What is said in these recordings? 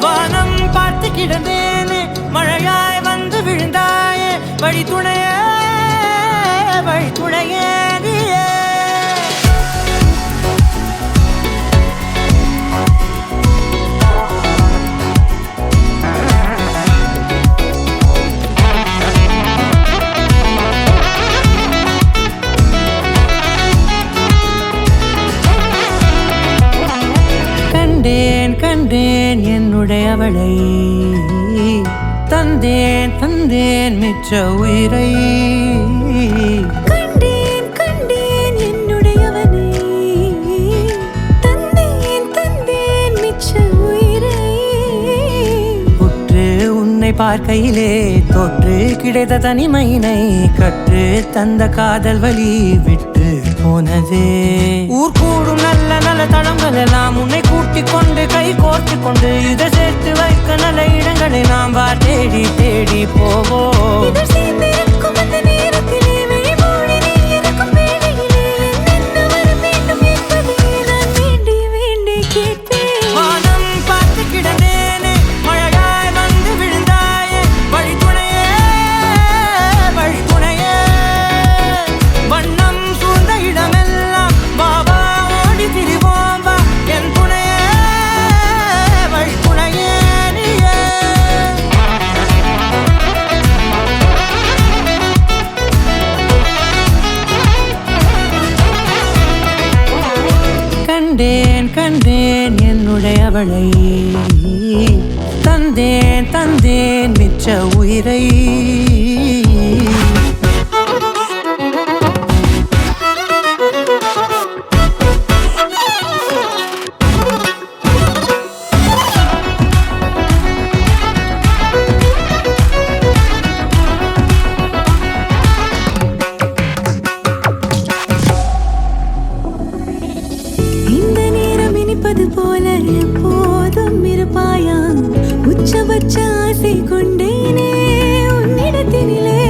வானம் பார்த்து கிடந்தேனே மழையாய் வந்து விழுந்தாயே வழி துணையே நீயே கண்டேன் என்னுடையவளை தந்தேன் மிச்ச உயிரை கண்டேன் என்னுடையவனை தந்தேன் மிச்ச உயிரை உற்று உன்னை பார்க்கையிலே தொற்று கிடைத்த தனிமையினை கற்று தந்த காதல் வழி விட்டு போனதே ஊர் கூடும் நல்ல நல்ல தளங்கள் எல்லாம் உன்னை கூட்டிக் கொண்டு கை கோர்த்து கொண்டு இதை சேர்த்து வைக்க நல்ல இடங்களை நாம் தேடி தேடி போவோம் வானம் பார்த்து கிடந்தேனே மழையாய் வந்து விழுந்தாயே வழி துணையே வண்ணம் சூழ்ந்த இடமெல்லாம் பாபா ஓடி திரிவோம் வா என் துணையே வழி துணையே நீயே கண்டேன் என்னுடையவளை தந்தேன் மிச்ச உயிரை போல எப்போதும் இருப்பாயா உச்சபட்ச ஆசை கொண்டேனே உன்னிடத்தினிலே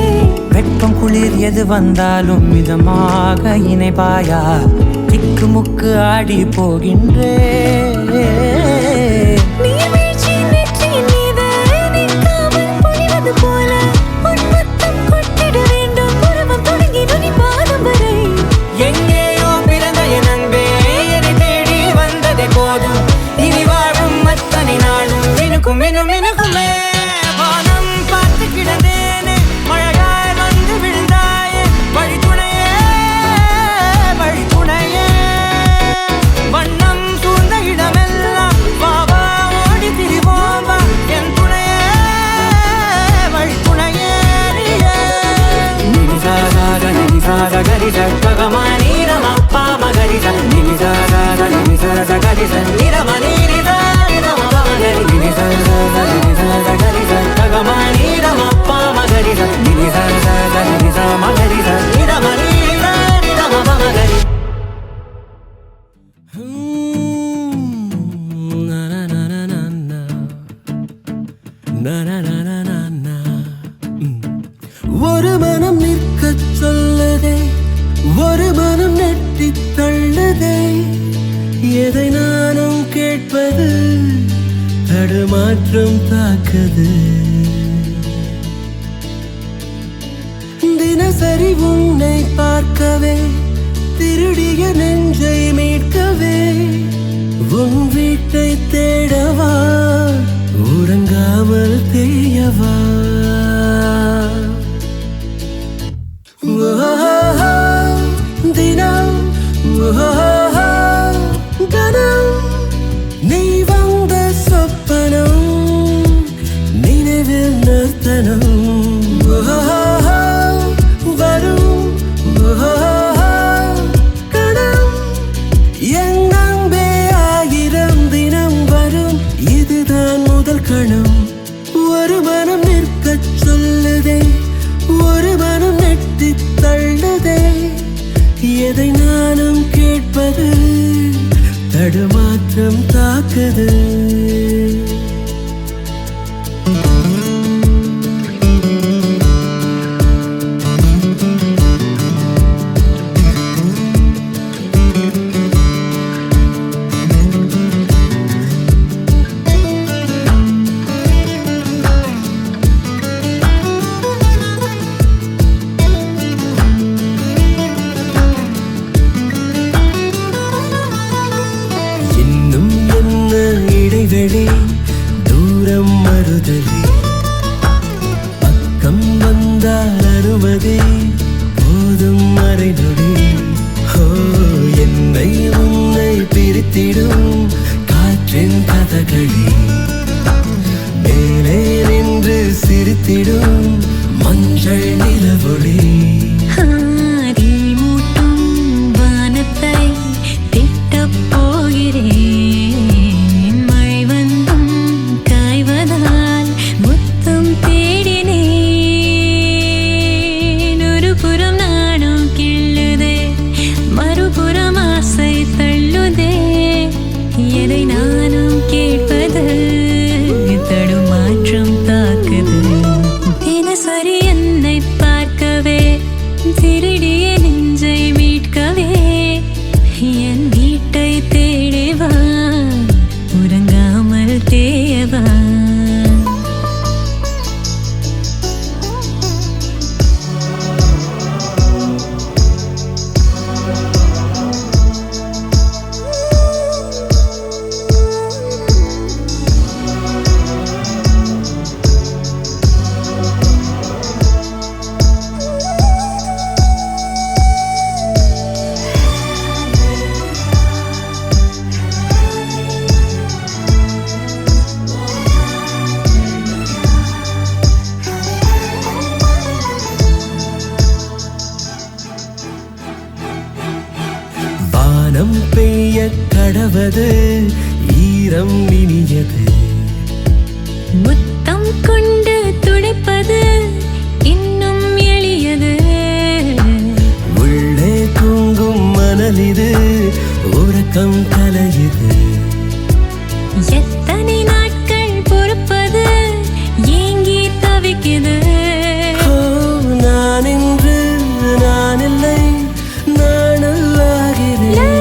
வெப்பம் குளிர் எது வந்தாலும் மிதமாக இணைப்பாயா திக்குமுக்கு ஆடி போகின்றே வானம் பார்த்து கிடந்தேனே மழையாய் வந்து விழுந்தாயே வழி துணையே வண்ணம் சூழ்ந்த இடமெல்லாம் பாபா ஓடி திரிவோம் வா என் துணையே வழி துணையே ஒரு மனம் நிற்க சொல்லுதே ஒரு மனம் நெட்டி தள்ளுதே எதை நானும் கேட்பது தடுமாற்றம் தாக்குது தினசரி உன்னை பார்க்கவே திருடிய நெஞ்சை மீட்கவே உன் வீட்டை தேடவா உறங்காமல் தேயவா தினம் கனம் நீ வந்த சொப்பனம் நினைவில் நிறுத்தனம் வரும் கணம் என் அன்பே ஆயிரம் தினம் வரும் இதுதான் முதல் கணம் ஒரு மனம் நிற்கச் சொல்லுதே ஒரு மனம் நெட்டி தள்ளுதே எதை நானும் கேட்பது தடுமாற்றம் தாக்குது தூரம் மறுதலி பக்கம் வந்தால் அனுமதி போதும் மறை நொடி என்னை உன்னை பிரித்திடும் காற்றின் கதகளி மேலே நின்று சிரித்திடும் மஞ்சள் நிலவொளி மூட்டும் வானத்தை திட்டப் போகிறேன் மழை வந்தும் காய்வதால் முத்தம் தேடினேன் ஒரு புறம் நானும் கிள்ளுதே மறுபுறம் ஆசை தள்ளுதே எதை நானும் கேட்பது தடுமாற்றம் தாக்குது தினசரி என்னை பார்க்கவே திருடிய நெஞ்சை மீட்கவே என் வீட்டை தேடவா உறங்காமல் தேயவா வானம் பெய்ய கடவது ஈரம் இனியது முத்தம் கொண்டு துடைப்பது இன்னும் எளியது உள்ளே தூங்கும் மணலிது உறக்கம் கலையுது எத்தனை நாட்கள் பொறுப்பது ஏங்கி தவிக்குது நான் இன்று நான் இல்லை நானல்லாகிறேன்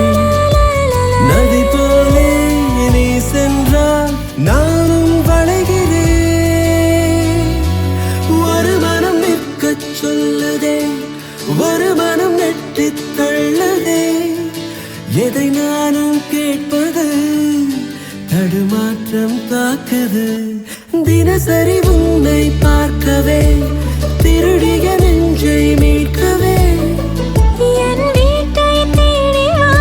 நதி போலே நீ சென்றால் நானும் வளைகிறேன் ஒரு மனம் நிற்கச் சொல்லுதே ஒரு மனம் நெட்டித் தள்ளுதே எதை நானும் கேட்பது தடுமாற்றம் தாக்குது தினசரி உன்னை பார்க்கவே திருடிய நெஞ்சை மீட்கவே என் வீட்டை தேடிவா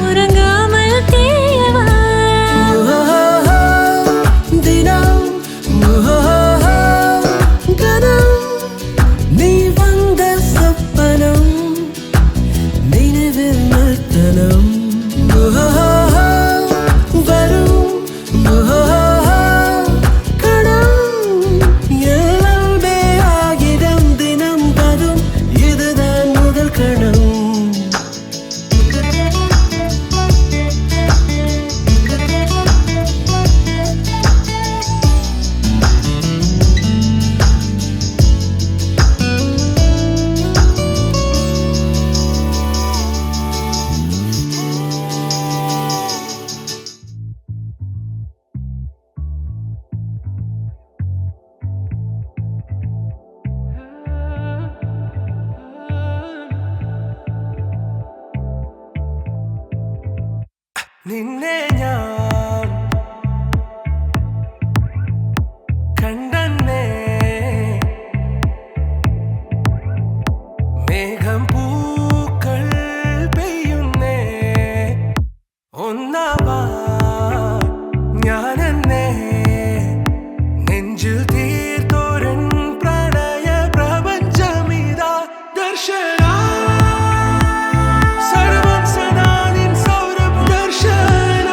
உறங்காமல் தேயவா தினம் கனம் நீ வந்த சொப்பனம் நினைவில் நிறுத்தனம் வரும் கணம் எல்லாமே ஆகிடம் தினம் வரும் இதுதான் முதல் கணம் നിന്നെ ഞാൻ കണ്ടന്നേ മേഘം പൂക്കൾ പെയ്യുന്നേ ഒന്നാവാ ഞാനെന്നേ നെഞ്ചിൽ തീർത്തോരൻ പ്രണയ പ്രപഞ്ചമിതാ ദർശന സർവം സദാ നിൻ സൗരഭ ദർശന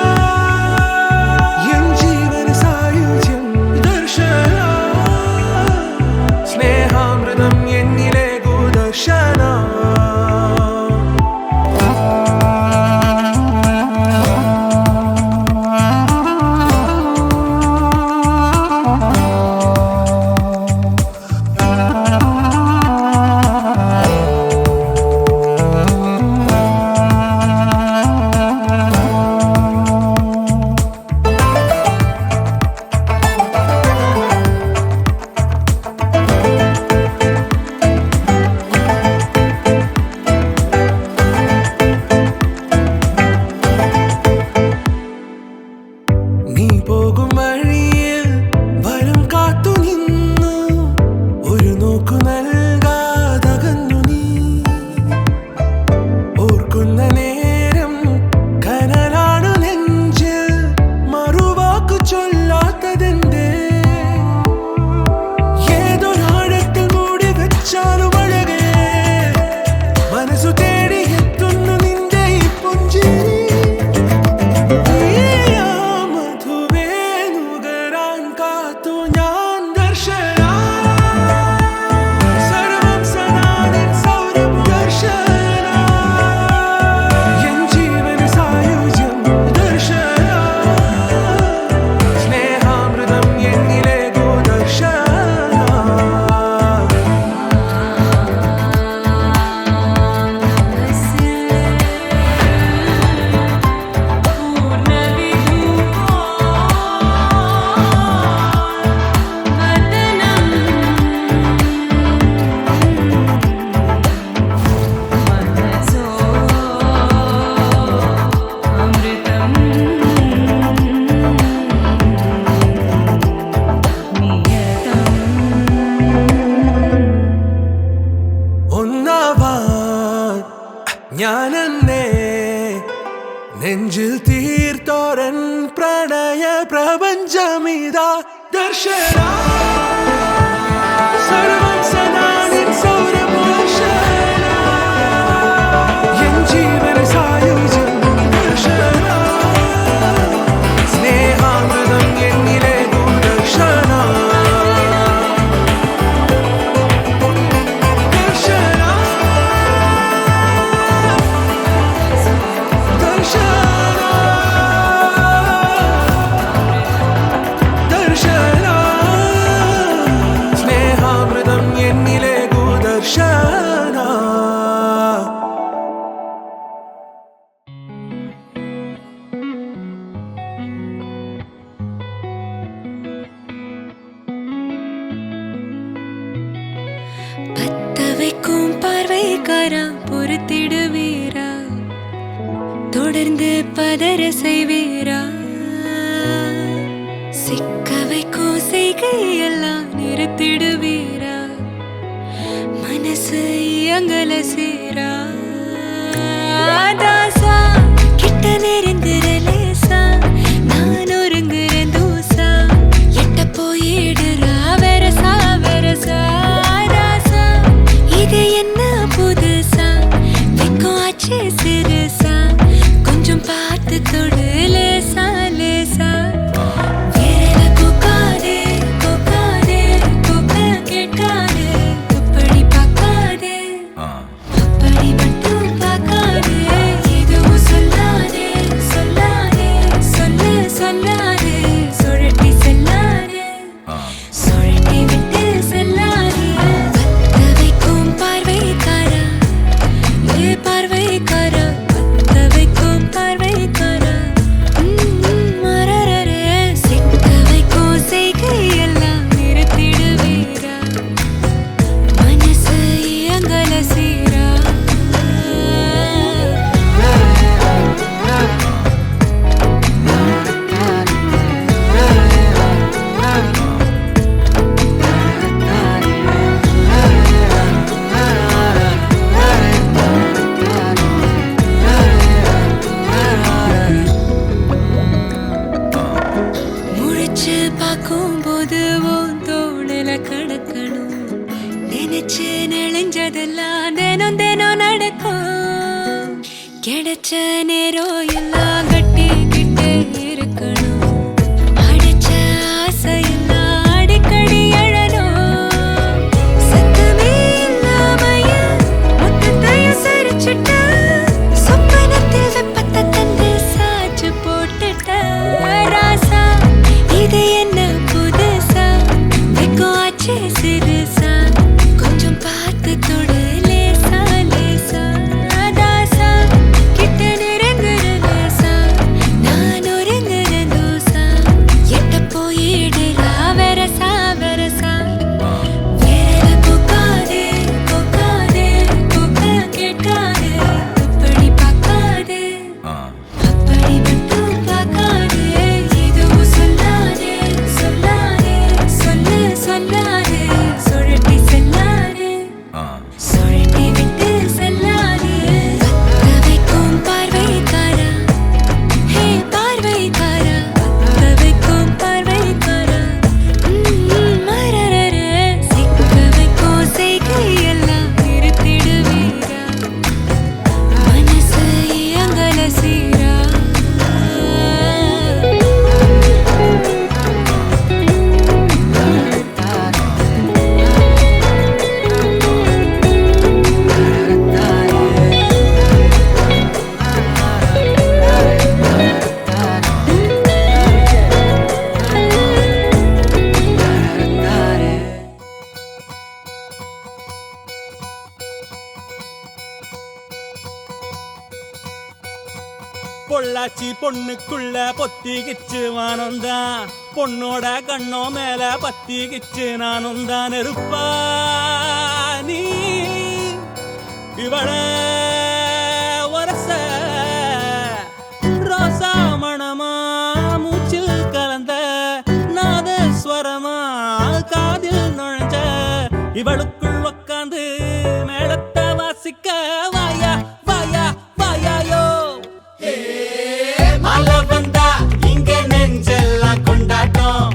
வருதா தர்ஷனா சர்வம் சதா நின் சௌரபோஷனா என் ஜீவன சாயுஜம் தர்ஷனா ஸ்நேகாமிருதம் என்னிலே தூதர்ஷனா பத்தவைக்கும் பார்வைக்காரா பொறுத்திடுவீரா தொடர்ந்து பதற செய்வீரா சிக்க வைக்கும் செய்கையெல்லாம் நிறுத்திடுவீரா மனசு இயங்கல சேரா தாசா கிட்ட நெருங்குற லேசா நான் ஒருங்குற தூசா எட்ட போயிடுறா வெரசா வெரசா ராசா இது என்ன புதுசா வெக்கம் ஆச்சு சிறுசா கொஞ்சம் பார்த்து தொடு லேசா லேசா விரல கொக்காதே கொக்காதே கொக்க கேட்காதே அப்படி பார்க்காதே அப்படி மட்டும் பார்க்காதே எதுவும் சொல்லாதே சொல்லாதே சொல்லு சொல்லாதே சுழட்டி செல்லாதே சுழட்டி விட்டு செல்லாதே பத்த வைக்கும் பார்வைக்காரா ஏ பார்வைக்காரா பத்த வைக்கும் பார்வைக்காரா மரரரே சிக்க வைக்கும் செய்கையெல்லாம் நிறுத்திடுவீரா மனசு இயங்கல சீரா முழிச்சு பார்க்கும்போது உன் தோளில கிடக்கணும் நினைச்சு நெளிஞ்சதெல்லாம் தினம் தினம் நடக்கும் கிடைச்ச நேரம் எல்லாம் கட்டிக்கிட்டு இருக்கணும் அடிச்ச ஆசையெல்லாம் அடிக்கடி எழணும் சத்தமே இல்லாமைய மொத்தத்தையும் சரிச்சுட்ட சொப்பனத்தில் வெப்பத்தை தந்து சாச்சு போட்டுட்ட ராசா இது என்ன புதுசா வெக்கம் ஆச்சு சிறுசா கொஞ்சம் பார்த்து தொடு லேசா லேசா தாசா கிட்ட நெருங்குற லேசா நான் ஒருங்குற தூசா எட்ட போயிடுறா வெரசா வெரசா விரல கொக்காதே கொக்காதே கொக்க கேட்காதே அப்படி பார்க்காதே அப்படி மட்டும் பார்க்காதே எதுவும் சொல்லாதே சொல்லாதே சொல்லு சொல்லாதே சுழட்டி செல்லாதே சுழட்டி விட்டு செல்லாதே பத்த வைக்கும் பார்வைக்காரா ஹே பார்வைக்காரா பத்த வைக்கும் பார்வைக்காரா மரரரே சிக்க வைக்கும் செய்கையெல்லாம் நிறுத்திடுவீரா மனசு இயங்கல சீரா பொள்ளாச்சி பொண்ணுக்குள்ள பொத்திக்கிச்சு வானந்தான் பொண்ணோட கண்ணோ மேல பத்திக்கிச்சு நானும் தான் இருப்பா நீ இவள ஒரச ரோசா மணமா மூச்சில் கலந்த நாதஸ்வரமா காதில் நுழைஞ்ச இவளுக்குள் உக்காந்து மேளத்தை வாசிக்க வாயா வாயா வாயாயோ மழை வந்தா இங்க நெஞ்செல்லாம் கொண்டாட்டம்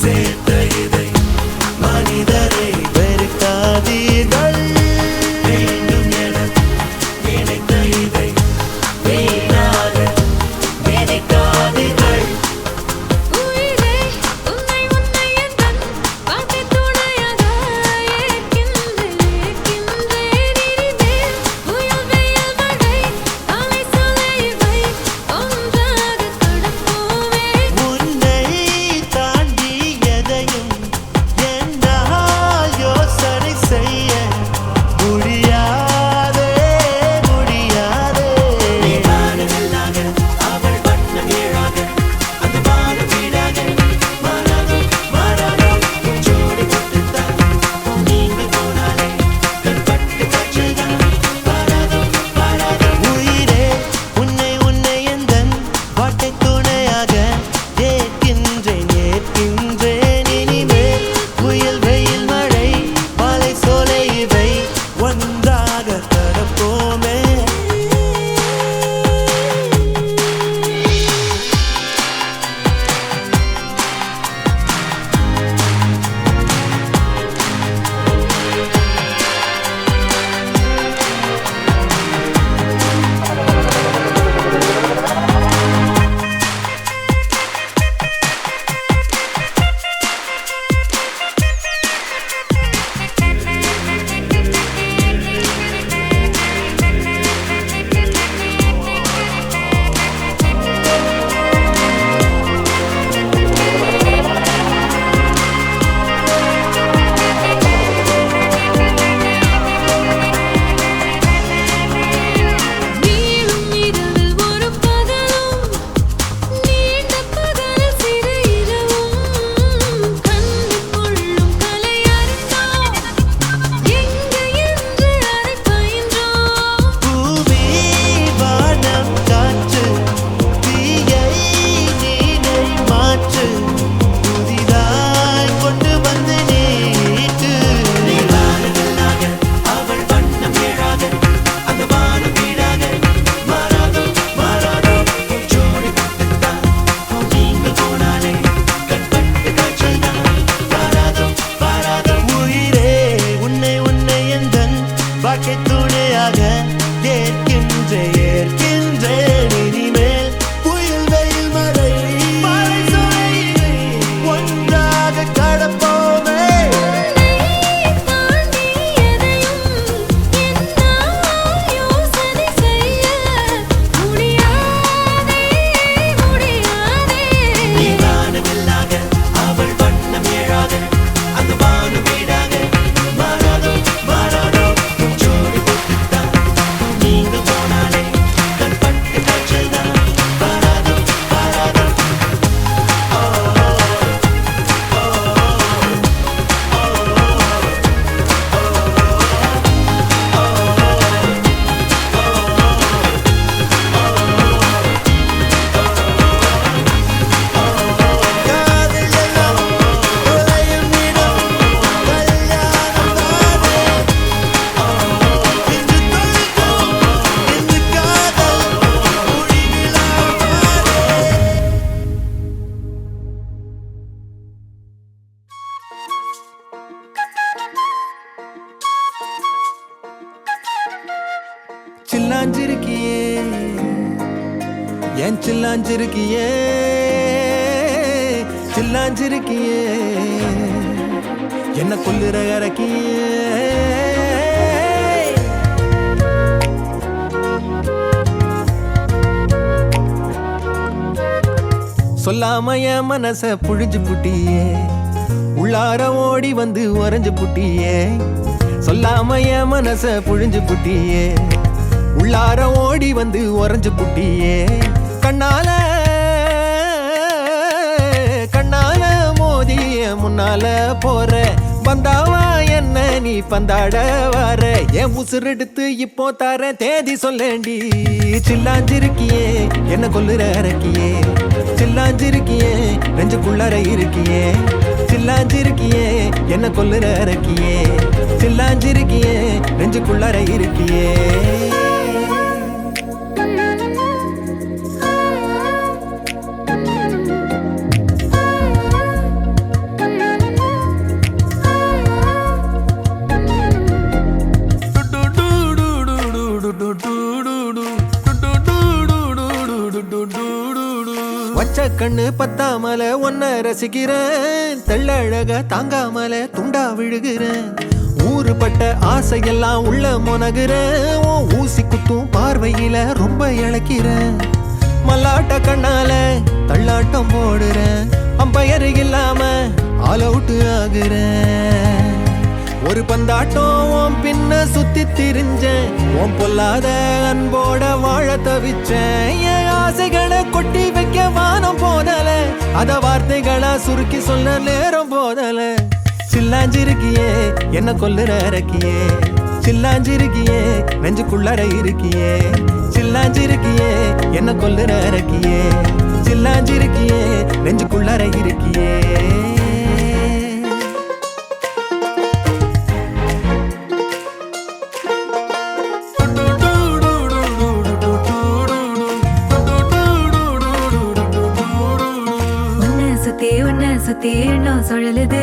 சேர்த்த இதை மனிதரை வெறுக்காதீர்கள் வேண்டும் என நினைத்த இதை வீணாக நினைக்காதீர்கள் உயிரே உன்னை உன்னை எந்தன் வாழ்க்கை துணையாக ஏற்கின்றேன் இனிமேல் புயல் வெயில் மழை அலை சொலை இவை ஒன்றாக கடப்போமே உன்னை தாண்டி எதையும் என்னால் யோசனை செய்ய முடியாதே முடியாதே நீ வானவில்லாக அவள் வண்ண வீழாக அந்த வான வீடாக மாறாதோ மாறாதோ ஜோடி போட்டுத்தான் நீங்க போனாலே கண்பட்டு காய்ச்சல்தான் பாராதோ பாராதோ உயிரே உன்னை உன்னை எந்தன் வாழ்க்கை துணையாக ஏற்கின்றேன் இனிமேல் புயல் வெயில் மழை மாலை சோலை இவை ஒன்றாக கடப்போமே நீளும் இரவில் ஒரு பகலும் நீண்ட பகல் சிறு இரவும் கண்டு கொள்ளும் கலை அறிந்தோம் எங்கு என்று அதை பயின்றோம் பூமி வானம் காற்று தீயை நீனை மாற்று புதிதாய் கொண்டு வந்து நீட்டு நீ வானவில்லாக அவள் வண்ணம் வீழாக அந்த வான வீடாக மாறாதோ மாறாதோ ஜோடி போட்டுத்தான் நீங்க போனாலே கண்பட்டு காய்ச்சல்தான் பாராதோ பாராதோ உயிரே உன்னை உன்னை எந்தன் வாழ்க்கை துணையாக ஏற்கின்றேன் இனிமேல் புயல் வெயில் மழை மழை சொலை ஒன்றாக கடப்போமே தாண்டி எதையும் என்னால் யோசனை செய்ய முடியாதே முடியாதே நீ வானவில்லாக அவள் வண்ணம் ஏழாக அந்த வான வீடாக மாறாதோ மாறாதோ ஜோடி போட்டுத்தான் நீங்க போனாலே கண்பட்டு காய்ச்சல்தான் பாராதோ பாராதோ காதல் எல்லாம் தொலையும் இடம் கல்யாணம் தானே இன்று தொலைக்கும் இந்த காதல் முடிவிலாமானே சில்லாஞ்சிருக்கியே என் சில்லாஞ்சிருக்கியே சில்லாஞ்சிருக்கியே என்ன கொல்லுற இறக்கியே சொல்லாம என் மனச புழிஞ்சு புட்டியே உள்ளார ஓடி வந்து உறைஞ்சு புட்டியே சொல்லாம என் மனச புழிஞ்சு புட்டியே உள்ளார ஓடி வந்து உறைஞ்சு புட்டியே கண்ணால கண்ணால மோதிய முன்னால போற வந்தாவா என்ன நீ பந்தாட வர என் உசுரெடுத்து இப்போ தர தேதி சொல்லேண்டி சில்லாஞ்சிருக்கியே என்ன கொல்லுற இறக்கியே சில்லாஞ்சிருக்கியே நெஞ்சுக்குள்ளார இருக்கியே சில்லாஞ்சிருக்கியே என்ன கொல்லுற இறக்கியே சில்லாஞ்சிருக்கியே நெஞ்சுக்குள்ளார இருக்கியே கண்ணு பத்தாமல ஒன்ன ரசிக்கிறேன், தெள்ளழக தாங்காமல துண்டா விழுகிறேன். ஊறுபட்ட ஆசையெல்லாம் உள்ள மொனகுறேன், உன் ஊசி குத்தும் பார்வையில ரொம்ப இழக்கிறேன். மல்லாட்ட கண்ணால தள்ளாட்டம் போடுறேன், அம்பயர் இல்லாம ஆல் அவுட் ஆகுறேன். ஒரு பந்தாட்டம் உன் பின்ன சுத்தி திரிஞ்சேன், உன் பொல்லாத அன்போட வாழ தவிச்சேன். என் ஆசைகளை கொட்டி வைக்க வானம் போதல, அத வார்த்தைகளா சுருக்கி சொல்ல நேரம் போதல. சில்லாஞ்சிருக்கியே என்ன கொல்லுற இறக்கியே, சில்லாஞ்சிருக்கியே நெஞ்சுக்குள்ளற இருக்கியே. சில்லாஞ்சிருக்கியே என்ன கொல்லுற இறக்கியே, சில்லாஞ்சிருக்கியே நெஞ்சுக்குள்ளற இருக்கியே. உன்னை சுத்தி எண்ணம் சுழலுது,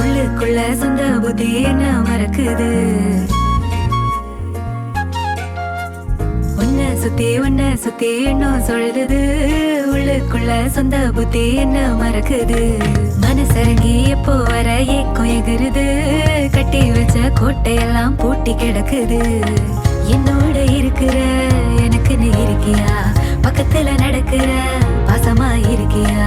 உள்ளுக்குள்ள சொந்த புத்தி என்ன மறக்குது. உன்னை சுத்தி எண்ணம் சுழலுது, உள்ளுக்குள்ள சொந்த புத்தி என்ன மறக்குது. மனசரங்கி எப்போ வர ஏக்கம் எகுருது, கட்டி வச்ச கோட்டையெல்லாம் பூட்டி கிடக்குது. என்னோட இருக்கிற எனக்குன்னு இருக்கியா, பக்கத்துல நடக்கிற பாசமா இருக்கியா.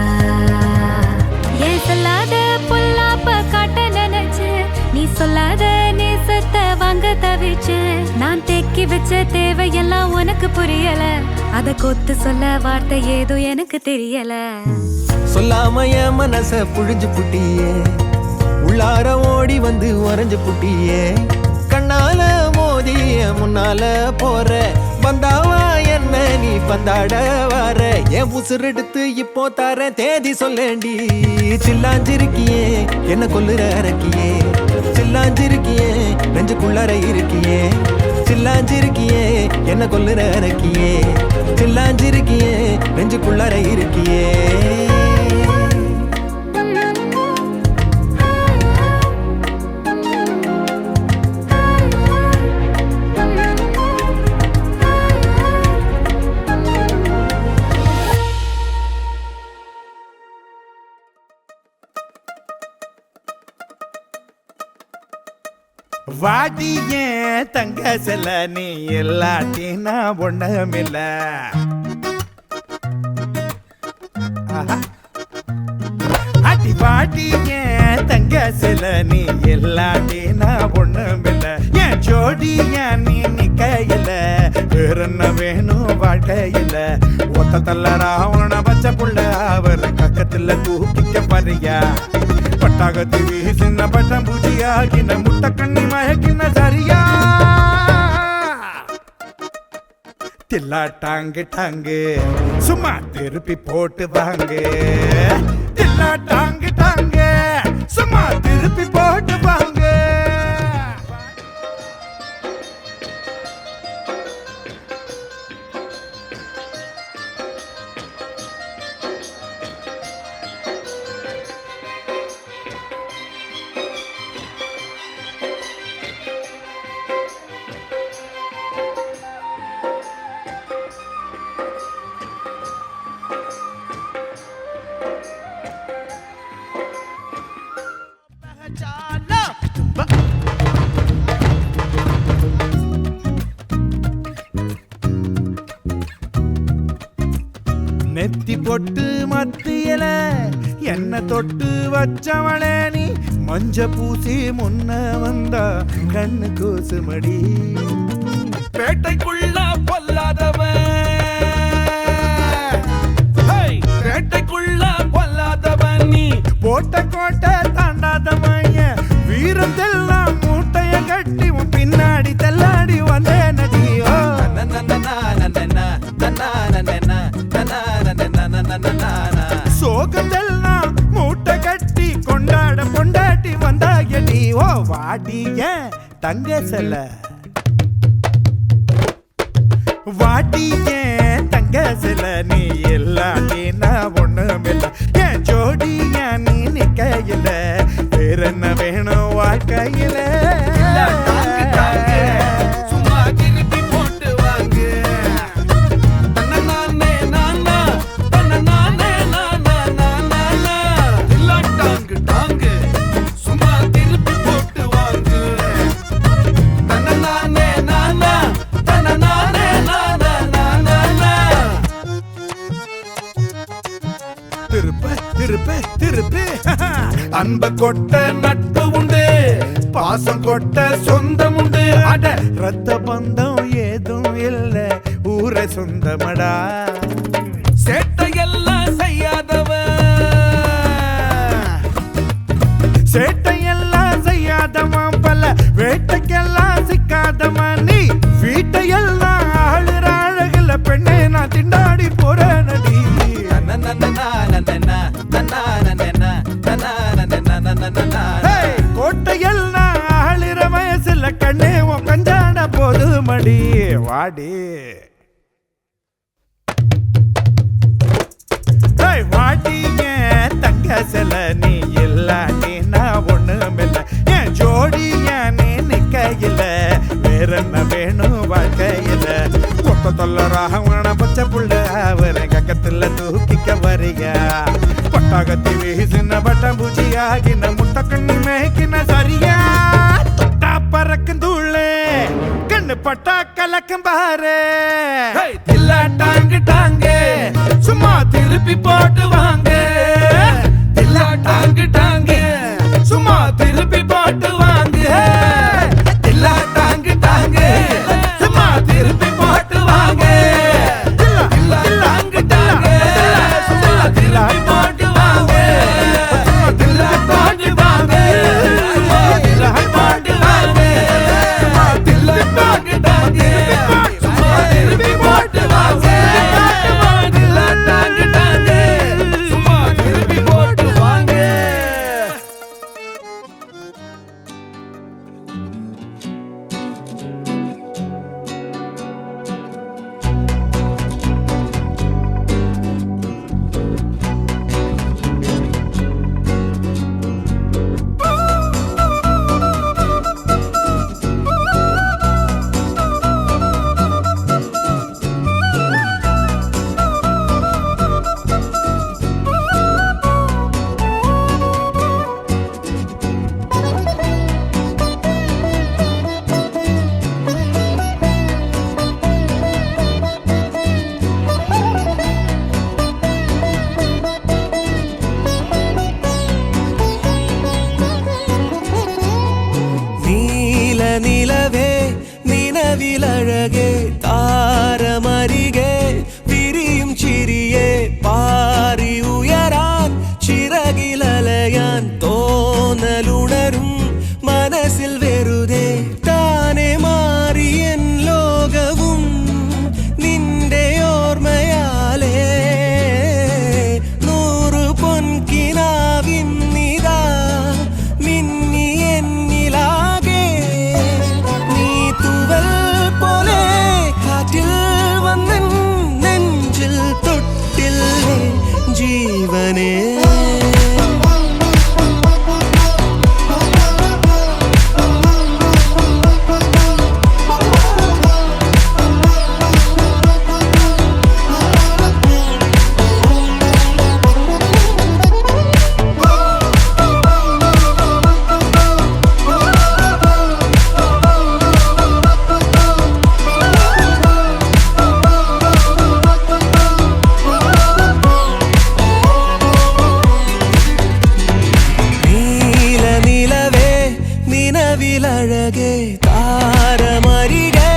ஏன் சொல்லாத பொல்லாப்ப காட்ட நினைச்சு, நீ சொல்லாத நேசத்தை வாங்க தவிச்சு. நான் தேக்கி வச்ச தேவையெல்லாம் உனக்கு புரியல, அத கொத்து சொல்ல வார்த்தை ஏதோ எனக்கு தெரியல. சொல்லாம என் மனச புழிஞ்சு புட்டியே, உள்ளார ஓடி வந்து உறைஞ்சு புட்டியே. கண்ணால மோதி முன்னால போற, வந்தாவா என்ன நீ பந்தாட வர. என் உசுரெடுத்து இப்போ தர தேதி சொல்லேண்டி. சில்லாஞ்சிருக்கியே என்ன கொல்லுற இறக்கியே, சில்லாஞ்சிருக்கியே நெஞ்சுக்குள்ளற இருக்கியே. சில்லாஞ்சிருக்கியே என்ன கொல்லுற இறக்கியே, சில்லாஞ்சிருக்கியே நெஞ்சுக்குள்ளற இருக்கியே. வாடிய தங்க செல்ல நீ எல்லாட்டினா ஒண்ணுமில்ல. அடி வாடிய தங்க செல்ல நீ எல்லாட்டினா ஒண்ணுமில்ல. என் ஜோடிய நீ நிக்கையில, வேற என்ன வேணும் வாழ்க்கையில. ஒத்த தள்ள ராவண பச்சை புள்ள அவர் பக்கத்துல தூக்கிக்க பாரியா. பட்டாகத்து வீசின பட்டம் பூஜியாகின முட்டை கண்ணி மயக்கின சரியா. தில்லா டாங்கு டாங்கு சும்மா திருப்பி போட்டு வாங்க. தில்லா டாங்கு டாங்கு சும்மா திருப்பி போட்டு வாங்க. நெத்தி பொட்டு மத்தியல என்ன தொட்டு வச்சவளே நீ. மஞ்ச பூசி முன்ன வந்தா கண்ணு கூசுமடி. பேட்டைக்குள்ள பொல்லாதவன், பேட்டைக்குள்ள பொல்லாதவன் நீ. போட்ட கோட்டை தாண்டாதவன், வீரத்தெல்லாம் மூட்டைய கட்டி உன் பின்னாடி தெல்லாடி வந்தே நடியோ. சோகத்தெல்லாம் மூட்டை கட்டி கொண்டாட கொண்டாட்டி வந்தாயடி. ஓ வாடிய தங்க செல்ல, வாடிய தங்க செல்ல நீ எல்லாட்டினா ஒண்ணுமில்ல. என் ஜோடிய நீ நிக்கையில, வேற என்ன வேணும் வாழ்க்கையில. சும்மா திருப்பி போட்டு வாங்க. திருப்பு திருப்பு திருப்பு அன்ப கொட்ட நட்பு உண்டு பாசம் கொட்ட சொந்தம் உண்டு அட ரத்த பந்தம் ஏதும் இல்ல ஊரை சொந்தமடா சேட்டையெல்லாம் செய்யாதவன் சேட்டையெல்லாம் செய்யாதவன் பல வேட்டைக்கெல்லாம் சிக்காதவன் நீ வீட்டையெல்லாம் ஆளுற அழகுல பெண்ணே நான் திண்டாடி போற நடி கோட்டையெல்லாம் ஆளுற வயசுல கண்ணே உன் கஞ்சாட போது மடி வாடி வாட்டிய தங்க சில நீ இல்லாட்டி நான் ஒண்ணுமில்ல என் ஜோடிய நீ நிக்கையில வேற என்ன வேணும் வாழ்க்கையில கொத்த தொல்லராக உன பச்சை புள்ள அவரை கக்கத்துல தூக்கிக்க வரியா பட்டாகத்தி வீசின பட்டம் பூச்சியாகின முட்டை கண்ணி மேய்க்கின சரியா தொட்டா பறக்கும் தூளே கண்ணு பட்டா கலக்கும் பாரு தில்லா டாங்கு டாங்கு சும்மா திருப்பி போட்டு வாங்க தில்லா டாங்கு டாங்கு சும்மா திருப்பி போட்டு வாங்க தில்லா டாங்கு டாங்கு சும்மா திருப்பி போட்டு வாங்க தில்லா டாங்கு டாங்கு சும்மா திருப்பி போட்டு வாங்க தில்லா டாங்கு டாங்கு சும்மா திருப்பி போட்டு வாங்க தில்லா டாங்கு டாங்கு சும்மா திருப்பி போட்டு வாங்க நிலவே நினவில் அழகே தாரமரிகே விரியும் சிறியே பாரி உயரான் சிறகில் அலையான் தோணலுணரும் மனசில் வெறுதே தானே மாறி என் லோகവും നിന്റെ ഓർമ്മയാലേ നൂറു പൊൻകിനാവിന്നിതാ മിന്നി എന്നിലാകെ നീ തൂവൽ പോലെ കാറ്റിൽ വന്നൻ നെഞ്ചിൽ തൊട്ടില്ലേ ജീവനേ അഴകേ താരമരികെ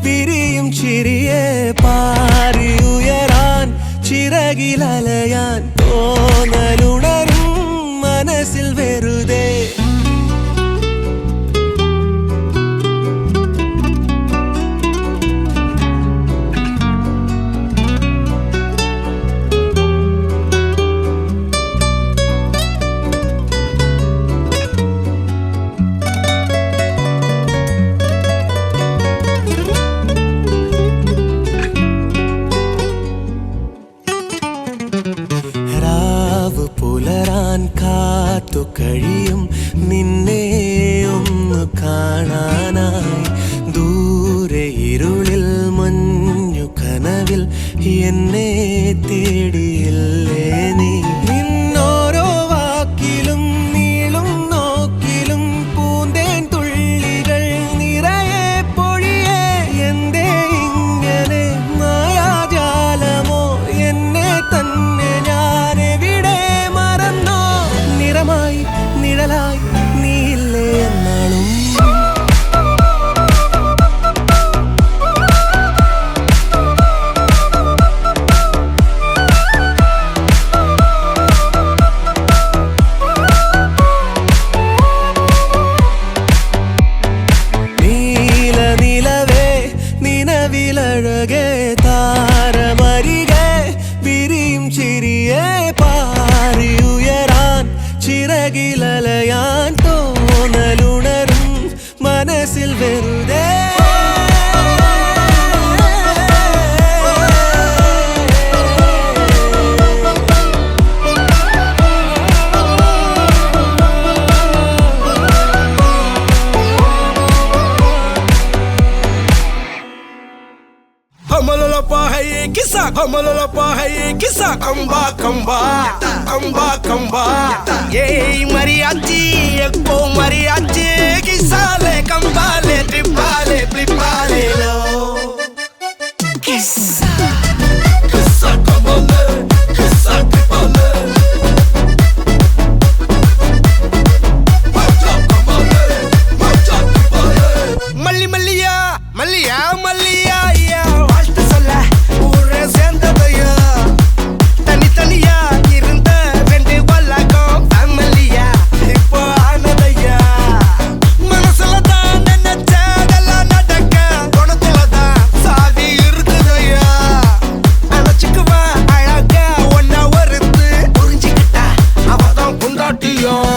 വിരിയും ചിരിയെ പാറി ഉയരാൻ ചിറകിലലയാൻ തോന്നലുണരും മനസ്സിൽ വെറുതെ പുലരാൻ കാത്തു കഴിയും നിന്നെ ഒന്ന് കാണാനായി ദൂരെ ഇരുളിൽ മഞ്ഞു കനവിൽ എന്നെ തേടിയില്ലേ നീ നിന്നോരോ വാക്കിലും നീളും നോക്കിലും പൂന്തേൻ തുള്ളികൾ നിറയെ പൊഴിയേ എന്തേ ഇങ്ങനെ മായാജാലമോ എന്നെ തന്നെ ഞാൻ എവിടെ பாரி உயரான் சிறகிலலையான் தோணலுணரும் மனசில் வெறுதே கம்பா கம்பா கம்பா கம்பா ஏய் மரியாச்சி எப்போ மரியாச்சி கிசாலே கம்பாலே ட்ரிப்பாலே ப்ளிப்பாலே லோ கிசா கிசா கம்பாலே கிசா ட்ரிப்பாலே மல்லி மல்லியா மல்லியா மல்லியா வாழ்த்து சொல்ல ஊரே சேர்ந்ததையா தனித்தனியா இருந்த ரெண்டு வல்லகம் ஃபேமிலியா இப்போ ஆனதையா மனசுல தான் நினைச்சதெல்லாம் நடக்க குணத்துல தான் சாதி இருக்குதையா அணைச்சுக்குவா அழகா ஒன்னா ஒருந்து புரிஞ்சுக்கிட்டா அவதான் கொண்டாட்டியும்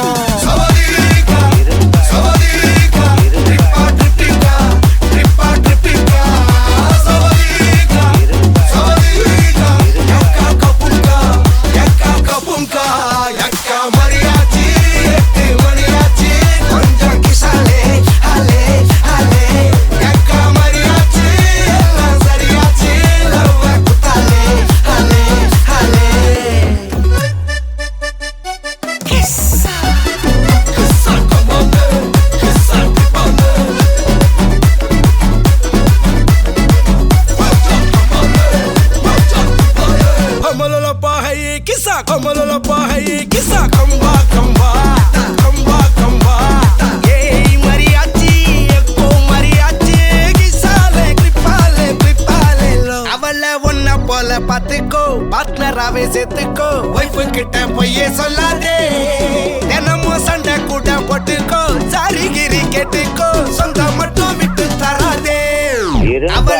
பாத்துக்கோ பார்ட்னராவே சேர்த்துக்கோ வைஃப் கிட்ட பொய்யே சொல்லாதே தினமும் சண்டை கூட போட்டுக்கோ சாரிகிரி கேட்டுக்கோ சொந்தம் மட்டும் விட்டு தராதே அவ